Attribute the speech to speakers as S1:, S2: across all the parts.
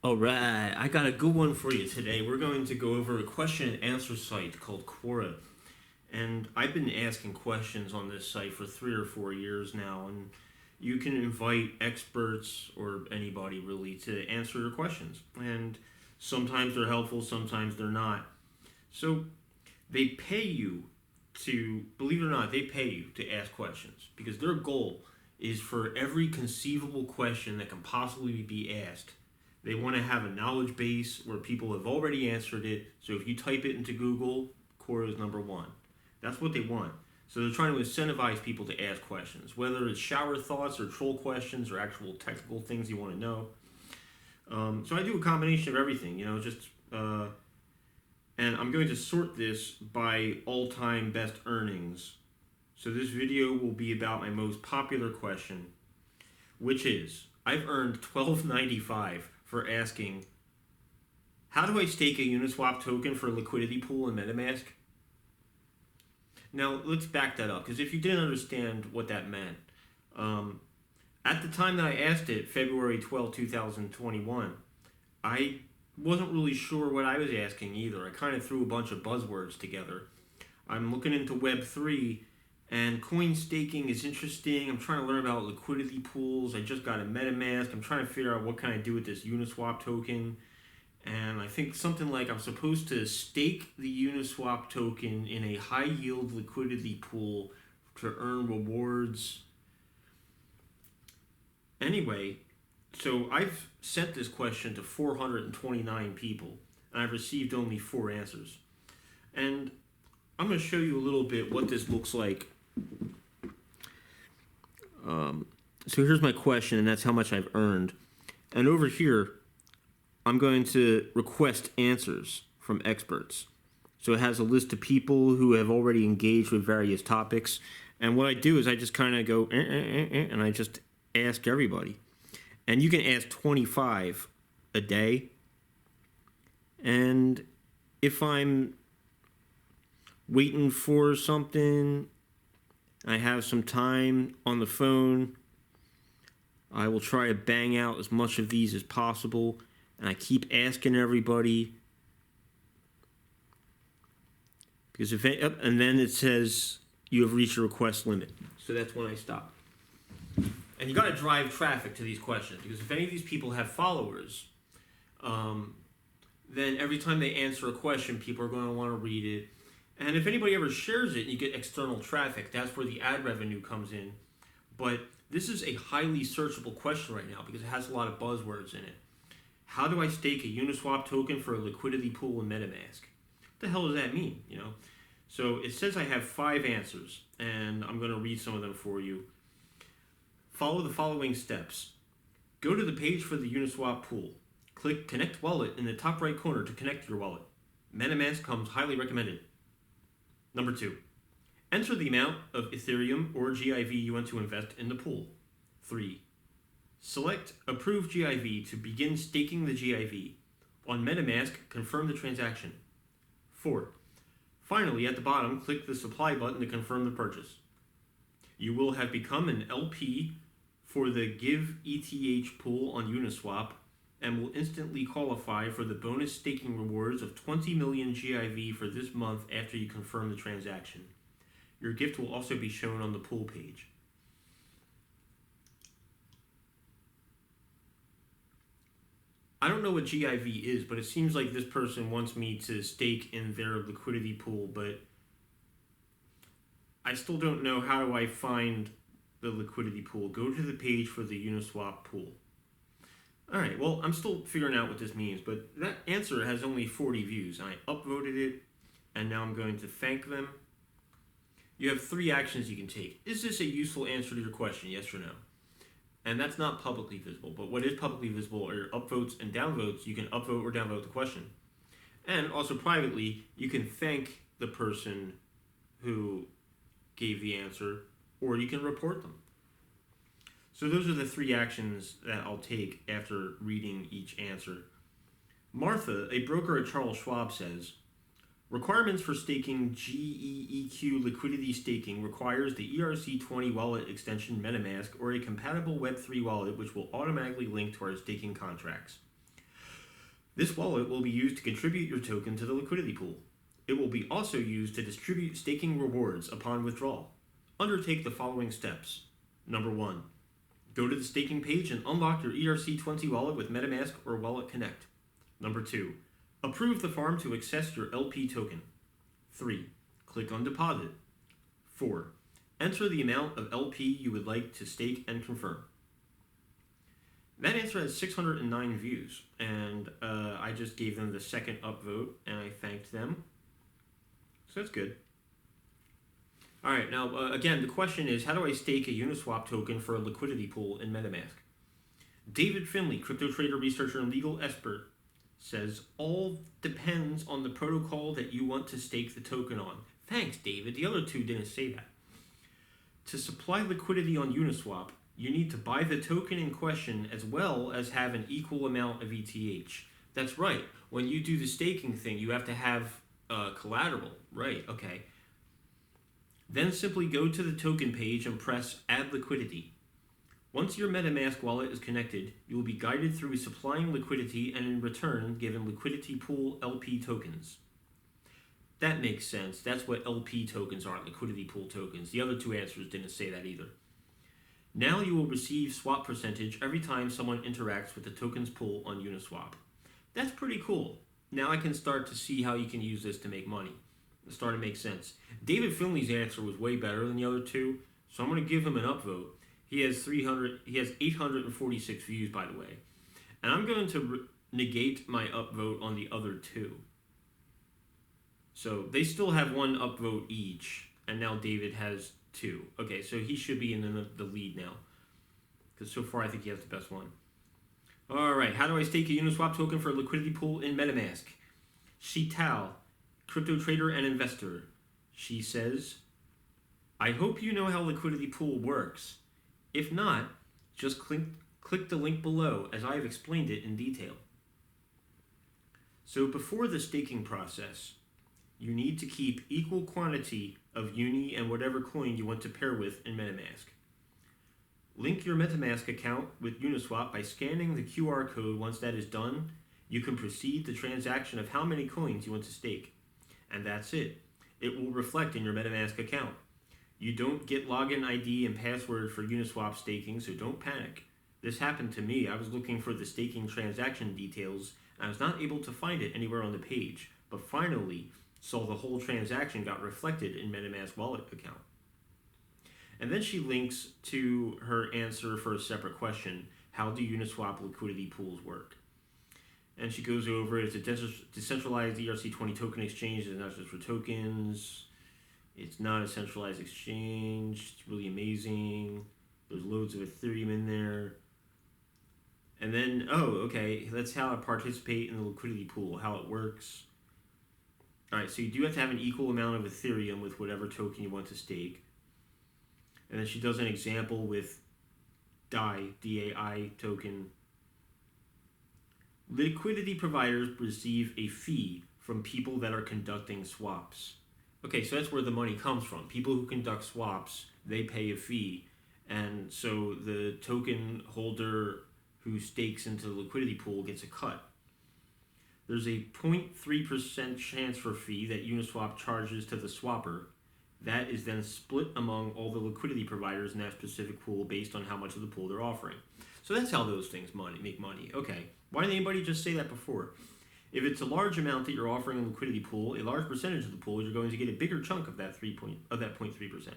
S1: All right, I got a good one for you today. We're going to go over a question and answer site called Quora. And I've been asking questions on this site for 3 or 4 years now, and you can invite experts or anybody really to answer your questions. And sometimes they're helpful, sometimes they're not. So they pay you to, believe it or not, they pay you to ask questions because their goal is for every conceivable question that can possibly be asked. They want to have a knowledge base where people have already answered it. So if you type it into Google, Quora is number one. That's what they want. So they're trying to incentivize people to ask questions, whether it's shower thoughts or troll questions or actual technical things you want to know. So I do a combination of everything, and I'm going to sort this by all-time best earnings. So this video will be about my most popular question, which is, I've earned $12.95 for asking, how do I stake a Uniswap token for a liquidity pool in Metamask? Now, let's back that up, because if you didn't understand what that meant, at the time that I asked it, February 12, 2021, I wasn't really sure what I was asking either. I kind of threw a bunch of buzzwords together. I'm looking into Web3, and coin staking is interesting. I'm trying to learn about liquidity pools. I just got a MetaMask. I'm trying to figure out what can I do with this Uniswap token. And I think something like I'm supposed to stake the Uniswap token in a high-yield liquidity pool to earn rewards. Anyway, so I've sent this question to 429 people, and I've received only 4 answers. And I'm going to show you a little bit what this looks like. So here's my question, and that's how much I've earned. And over here, I'm going to request answers from experts. So it has a list of people who have already engaged with various topics. And what I do is I just kind of go, and I just ask everybody. And you can ask 25 a day. And if I'm waiting for something, I have some time on the phone, I will try to bang out as much of these as possible. And I keep asking everybody. Because and then it says you have reached your request limit. So that's when I stop. And you got to drive traffic to these questions, because if any of these people have followers, then every time they answer a question, people are going to want to read it. And if anybody ever shares it and you get external traffic, that's where the ad revenue comes in. But this is a highly searchable question right now because it has a lot of buzzwords in it. How do I stake a Uniswap token for a liquidity pool in Metamask? What the hell does that mean? So it says I have 5 answers, and I'm going to read some of them for you. Follow the following steps. Go to the page for the Uniswap pool. Click Connect Wallet in the top right corner to connect your wallet. Metamask comes highly recommended. Number 2. Enter the amount of Ethereum or GIV you want to invest in the pool. 3. Select Approve GIV to begin staking the GIV. On MetaMask, confirm the transaction. 4. Finally, at the bottom, click the Supply button to confirm the purchase. You will have become an LP for the Give ETH pool on Uniswap and will instantly qualify for the bonus staking rewards of 20 million GIV for this month after you confirm the transaction. Your gift will also be shown on the pool page. I don't know what GIV is, but it seems like this person wants me to stake in their liquidity pool, but I still don't know how do I find the liquidity pool. Go to the page for the Uniswap pool. Alright, well, I'm still figuring out what this means, but that answer has only 40 views, and I upvoted it, and now I'm going to thank them. You have 3 actions you can take. Is this a useful answer to your question, yes or no? And that's not publicly visible, but what is publicly visible are your upvotes and downvotes. You can upvote or downvote the question. And also privately, you can thank the person who gave the answer, or you can report them. So those are the 3 actions that I'll take after reading each answer. Martha, a broker at Charles Schwab, says, requirements for staking GEEQ liquidity staking requires the ERC20 wallet extension MetaMask or a compatible Web3 wallet which will automatically link to our staking contracts. This wallet will be used to contribute your token to the liquidity pool. It will be also used to distribute staking rewards upon withdrawal. Undertake the following steps. Number 1. Go to the staking page and unlock your ERC20 wallet with Metamask or Wallet Connect. Number 2. Approve the farm to access your LP token. 3. Click on Deposit. 4. Enter the amount of LP you would like to stake and confirm. That answer has 609 views, and I just gave them the second upvote, and I thanked them. So that's good. All right, now, again, the question is, how do I stake a Uniswap token for a liquidity pool in Metamask? David Finley, crypto trader, researcher, and legal expert, says, all depends on the protocol that you want to stake the token on. Thanks, David. The other two didn't say that. To supply liquidity on Uniswap, you need to buy the token in question as well as have an equal amount of ETH. That's right. When you do the staking thing, you have to have collateral. Right, okay. Then simply go to the token page and press Add Liquidity. Once your MetaMask wallet is connected, you will be guided through supplying liquidity and in return given liquidity pool LP tokens. That makes sense. That's what LP tokens are, liquidity pool tokens. The other two answers didn't say that either. Now you will receive swap percentage every time someone interacts with the tokens pool on Uniswap. That's pretty cool. Now I can start to see how you can use this to make money. It's starting to make sense. David Finley's answer was way better than the other two, so I'm going to give him an upvote. He has 846 views, by the way. And I'm going to negate my upvote on the other two. So they still have one upvote each, and now David has 2. Okay, so he should be in the lead now, because so far I think he has the best one. All right, how do I stake a Uniswap token for a liquidity pool in MetaMask? Shital, crypto trader and investor. She says, I hope you know how liquidity pool works. If not, just click the link below as I have explained it in detail. So before the staking process, you need to keep equal quantity of Uni and whatever coin you want to pair with in MetaMask. Link your MetaMask account with Uniswap by scanning the QR code. Once that is done, you can proceed the transaction of how many coins you want to stake. And that's it. It will reflect in your MetaMask account. You don't get login ID and password for Uniswap staking, so don't panic. This happened to me. I was looking for the staking transaction details, and I was not able to find it anywhere on the page, but finally saw the whole transaction got reflected in MetaMask wallet account. And then she links to her answer for a separate question, how do Uniswap liquidity pools work? And she goes over it's a decentralized ERC20 token exchange. It's not just for tokens. It's not a centralized exchange. It's really amazing. There's loads of Ethereum in there. And then, that's how I participate in the liquidity pool, how it works. All right, so you do have to have an equal amount of Ethereum with whatever token you want to stake. And then she does an example with DAI, D-A-I token. Liquidity providers receive a fee from people that are conducting swaps. Okay, so that's where the money comes from. People who conduct swaps, they pay a fee. And so the token holder who stakes into the liquidity pool gets a cut. There's a 0.3% transfer fee that Uniswap charges to the swapper. That is then split among all the liquidity providers in that specific pool based on how much of the pool they're offering. So that's how those things make money. Okay, why didn't anybody just say that before? If it's a large amount that you're offering in a liquidity pool, a large percentage of the pool, you're going to get a bigger chunk of that 0.3%.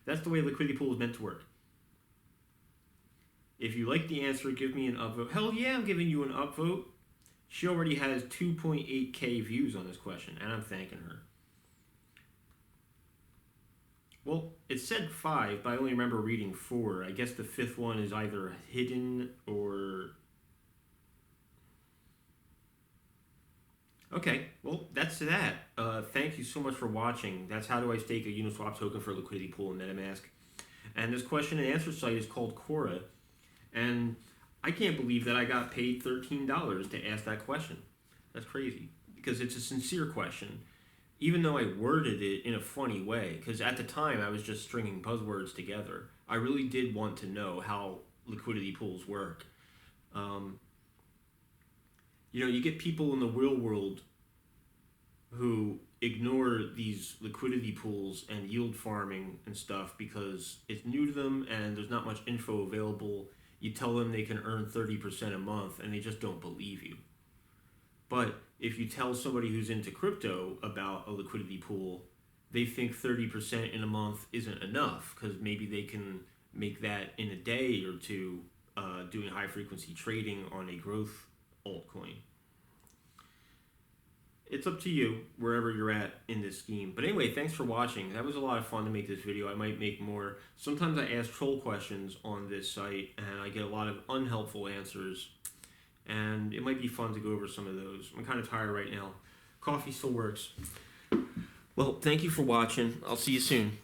S1: That's the way a liquidity pool is meant to work. If you like the answer, give me an upvote. Hell yeah, I'm giving you an upvote. She already has 2.8k views on this question, and I'm thanking her. Well, it said 5, but I only remember reading 4. I guess the 5th one is either hidden or... Okay, well, that's that. Thank you so much for watching. That's how do I stake a Uniswap token for a liquidity pool in MetaMask. And this question and answer site is called Quora. And I can't believe that I got paid $13 to ask that question. That's crazy, because it's a sincere question. Even though I worded it in a funny way, because at the time I was just stringing buzzwords together. I really did want to know how liquidity pools work. You get people in the real world who ignore these liquidity pools and yield farming and stuff because it's new to them and there's not much info available. You tell them they can earn 30% a month and they just don't believe you. But if you tell somebody who's into crypto about a liquidity pool, they think 30% in a month isn't enough because maybe they can make that in a day or two doing high frequency trading on a growth altcoin. It's up to you wherever you're at in this scheme. But anyway, thanks for watching. That was a lot of fun to make this video. I might make more. Sometimes I ask troll questions on this site and I get a lot of unhelpful answers. And it might be fun to go over some of those. I'm kind of tired right now. Coffee still works. Well, thank you for watching. I'll see you soon.